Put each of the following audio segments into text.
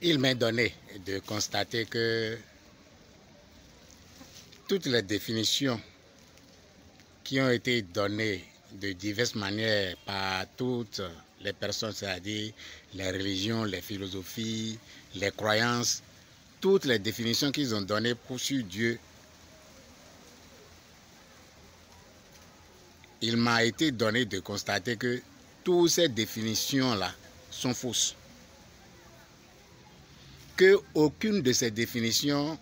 Il m'est donné de constater que toutes les définitions qui ont été données de diverses manières par toutes les personnes, c'est-à-dire les religions, les philosophies, les croyances, toutes les définitions qu'ils ont données sur Dieu, il m'a été donné de constater que toutes ces définitions-là sont fausses. Que aucune de ces définitions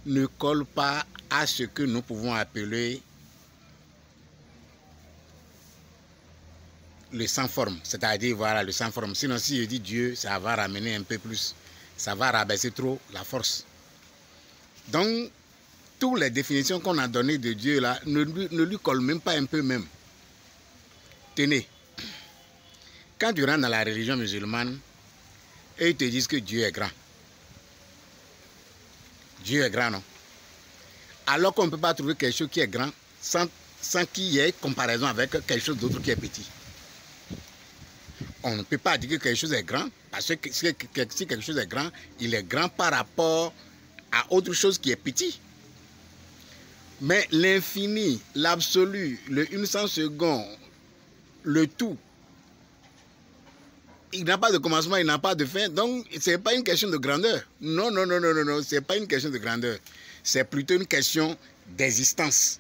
ne colle pas à ce que nous pouvons appeler le sans forme, c'est-à-dire voilà le sans forme. Sinon, si je dis Dieu, ça va ramener un peu plus, ça va rabaisser trop la force. Donc, toutes les définitions qu'on a données de Dieu là ne lui collent même pas un peu même. Tenez, quand tu rentres dans la religion musulmane et ils te disent que Dieu est grand. Dieu est grand, non? Alors qu'on ne peut pas trouver quelque chose qui est grand sans qu'il y ait comparaison avec quelque chose d'autre qui est petit. On ne peut pas dire que quelque chose est grand, parce que si quelque chose est grand, il est grand par rapport à autre chose qui est petit. Mais l'infini, l'absolu, le 100 secondes, le tout, il n'a pas de commencement, il n'a pas de fin, donc ce n'est pas une question de grandeur. Non, non, non, non, non, non, ce n'est pas une question de grandeur. C'est plutôt une question d'existence.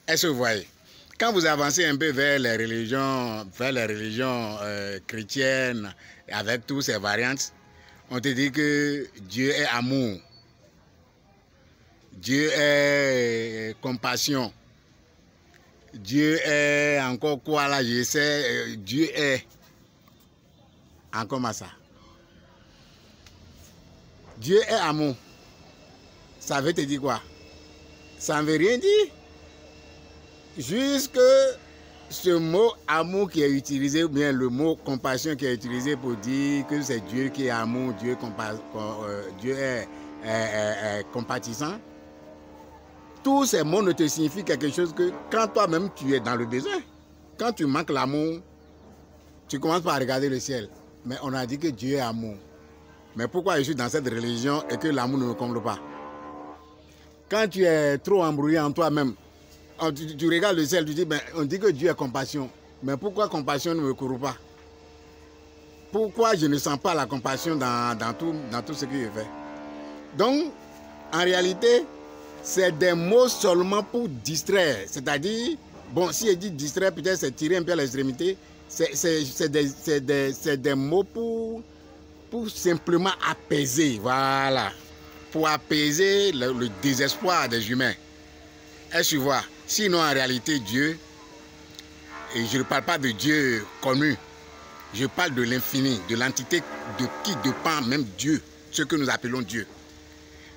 Est-ce que vous voyez? Quand vous avancez un peu vers les religions chrétiennes, avec toutes ces variantes, on te dit que Dieu est amour, Dieu est compassion, Dieu est encore quoi là, je sais, Dieu est encore ça. Dieu est amour. Ça veut te dire quoi? Ça ne veut rien dire. Jusque ce mot amour qui est utilisé, ou bien le mot compassion qui est utilisé pour dire que c'est Dieu qui est amour, Dieu est compatissant, tous ces mots ne te signifient quelque chose que quand toi-même tu es dans le besoin. Quand tu manques l'amour, tu commences par regarder le ciel. Mais on a dit que Dieu est amour. Mais pourquoi je suis dans cette religion et que l'amour ne me comble pas? Quand tu es trop embrouillé en toi-même, tu regardes le ciel, tu dis, ben, on dit que Dieu est compassion. Mais pourquoi compassion ne me court pas? Pourquoi je ne sens pas la compassion dans tout ce que je fais? Donc, en réalité, c'est des mots seulement pour distraire. C'est-à-dire, bon, si je dis distraire, peut-être c'est tirer un peu à l'extrémité. C'est des mots pour simplement apaiser. Voilà. Pour apaiser le désespoir des humains. Est-ce que tu vois? Sinon, en réalité, Dieu, et je ne parle pas de Dieu connu, je parle de l'infini, de l'entité de qui dépend même Dieu, ce que nous appelons Dieu.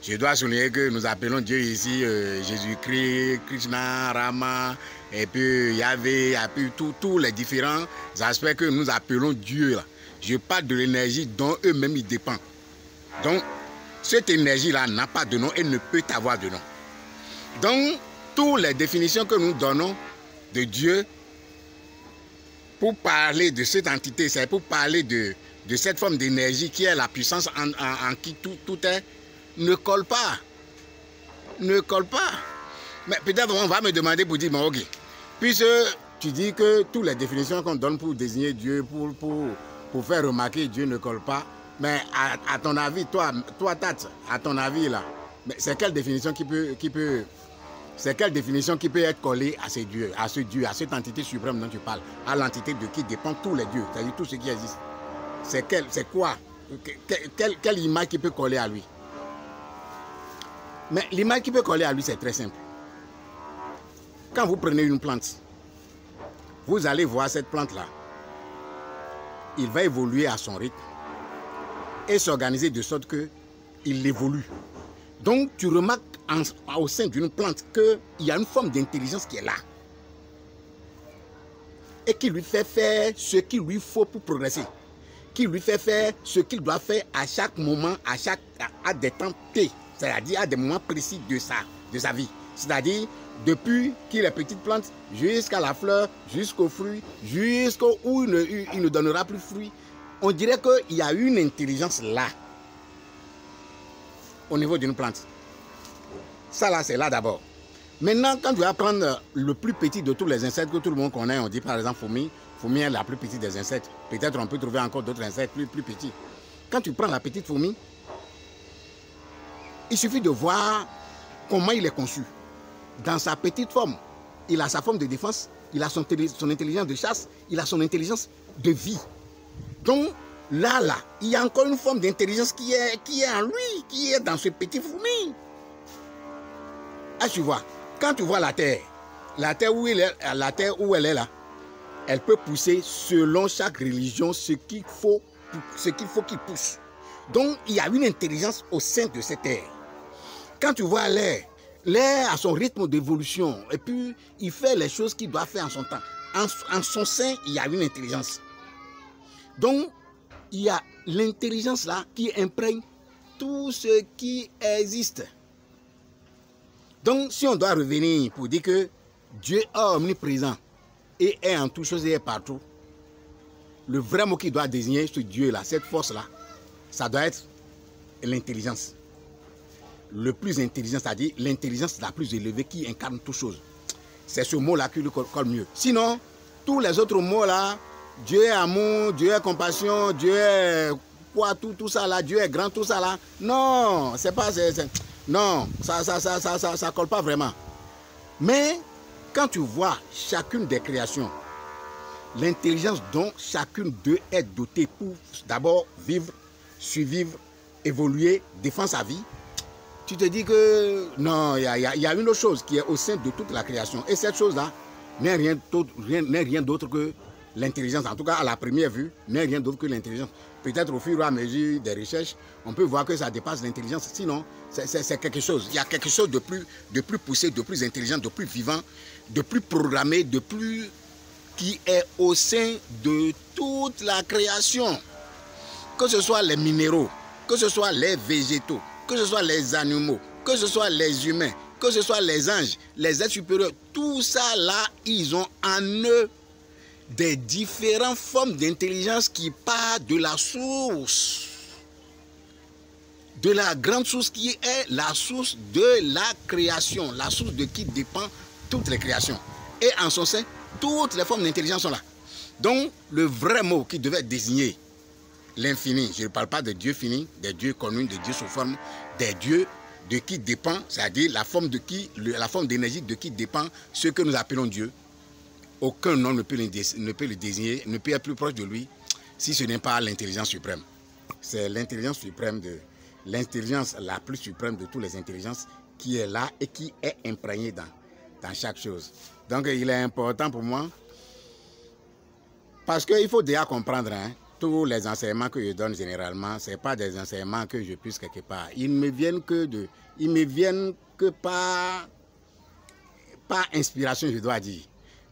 Je dois souligner que nous appelons Dieu ici Jésus-Christ, Krishna, Rama, et puis Yahvé, et puis tous les différents aspects que nous appelons Dieu. Là. Je parle de l'énergie dont eux-mêmes ils dépendent. Donc, cette énergie-là n'a pas de nom et ne peut avoir de nom. Donc, toutes les définitions que nous donnons de Dieu pour parler de cette entité, c'est pour parler de cette forme d'énergie qui est la puissance en qui tout est, ne colle pas. Ne colle pas. Mais peut-être on va me demander pour dire, bon, ok, puisque tu dis que toutes les définitions qu'on donne pour désigner Dieu, pour faire remarquer Dieu ne colle pas, mais à ton avis, toi Tat, à ton avis là, c'est quelle définition c'est quelle définition qui peut être collée à ce Dieu, à cette entité suprême dont tu parles, à l'entité de qui dépendent tous les dieux, c'est-à-dire tout ce qui existe. C'est quoi? Quelle image qui peut coller à lui? Mais l'image qui peut coller à lui, c'est très simple. Quand vous prenez une plante, vous allez voir cette plante-là. Il va évoluer à son rythme et s'organiser de sorte qu'il évolue. Donc, tu remarques au sein d'une plante qu'il y a une forme d'intelligence qui est là et qui lui fait faire ce qu'il lui faut pour progresser, qui lui fait faire ce qu'il doit faire à chaque moment, à des temps T, c'est-à-dire à des moments précis de sa vie. C'est-à-dire depuis qu'il est petite plante jusqu'à la fleur, jusqu'au fruit, jusqu'au où il ne donnera plus fruit. On dirait qu'il y a une intelligence là, au niveau d'une plante. Ça là, c'est là d'abord. Maintenant, quand tu vas prendre le plus petit de tous les insectes que tout le monde connaît, on dit par exemple fourmi. Fourmi est la plus petite des insectes. Peut-être on peut trouver encore d'autres insectes plus petits. Quand tu prends la petite fourmi, il suffit de voir comment il est conçu. Dans sa petite forme, il a sa forme de défense, il a son intelligence de chasse, il a son intelligence de vie. Donc là, il y a encore une forme d'intelligence qui est en lui, qui est dans ce petit fourmi. Ah, tu vois, quand tu vois la terre où elle est là, elle peut pousser selon chaque religion ce qu'il faut qu'il pousse. Donc, il y a une intelligence au sein de cette terre. Quand tu vois l'air a son rythme d'évolution et puis il fait les choses qu'il doit faire en son temps. En son sein, il y a une intelligence. Donc, il y a l'intelligence là qui imprègne tout ce qui existe. Donc, si on doit revenir pour dire que Dieu est omniprésent et est en toutes choses et est partout, le vrai mot qui doit désigner ce Dieu-là, cette force-là, ça doit être l'intelligence. Le plus intelligent, c'est-à-dire l'intelligence la plus élevée qui incarne toutes choses. C'est ce mot-là qui lui colle mieux. Sinon, tous les autres mots-là, Dieu est amour, Dieu est compassion, Dieu est quoi, tout ça là, Dieu est grand, tout ça là. Non, c'est pas... Non, ça colle pas vraiment. Mais quand tu vois chacune des créations, l'intelligence dont chacune d'eux est dotée pour d'abord vivre, survivre, évoluer, défendre sa vie, tu te dis que non, il y a une autre chose qui est au sein de toute la création. Et cette chose-là n'est rien d'autre que l'intelligence. En tout cas, à la première vue, n'est rien d'autre que l'intelligence. Peut-être au fur et à mesure des recherches, on peut voir que ça dépasse l'intelligence. Sinon, c'est quelque chose. Il y a quelque chose de plus poussé, de plus intelligent, de plus vivant, de plus programmé, de plus qui est au sein de toute la création. Que ce soit les minéraux, que ce soit les végétaux, que ce soit les animaux, que ce soit les humains, que ce soit les anges, les êtres supérieurs, tout ça là, ils ont en eux des différentes formes d'intelligence qui partent de la source. De la grande source qui est la source de la création, la source de qui dépend toutes les créations. Et en son sein, toutes les formes d'intelligence sont là. Donc, le vrai mot qui devait désigner l'infini, je ne parle pas de Dieu fini, des dieux connus, des dieux sous forme, des dieux de qui dépend, c'est-à-dire la forme d'énergie de qui dépend ce que nous appelons Dieu. Aucun nom ne peut le désigner, ne peut être plus proche de lui si ce n'est pas l'intelligence suprême. C'est l'intelligence suprême, l'intelligence la plus suprême de toutes les intelligences qui est là et qui est imprégnée dans chaque chose. Donc il est important pour moi, parce qu'il faut déjà comprendre, tous les enseignements que je donne généralement, ce n'est pas des enseignements que je puisse quelque part. Ils ne me viennent que par inspiration, je dois dire.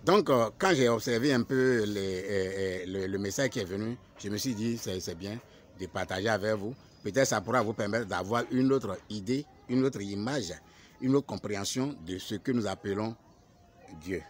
Donc, quand j'ai observé un peu le message qui est venu, je me suis dit, c'est bien de partager avec vous. Peut-être ça pourra vous permettre d'avoir une autre idée, une autre image, une autre compréhension de ce que nous appelons Dieu.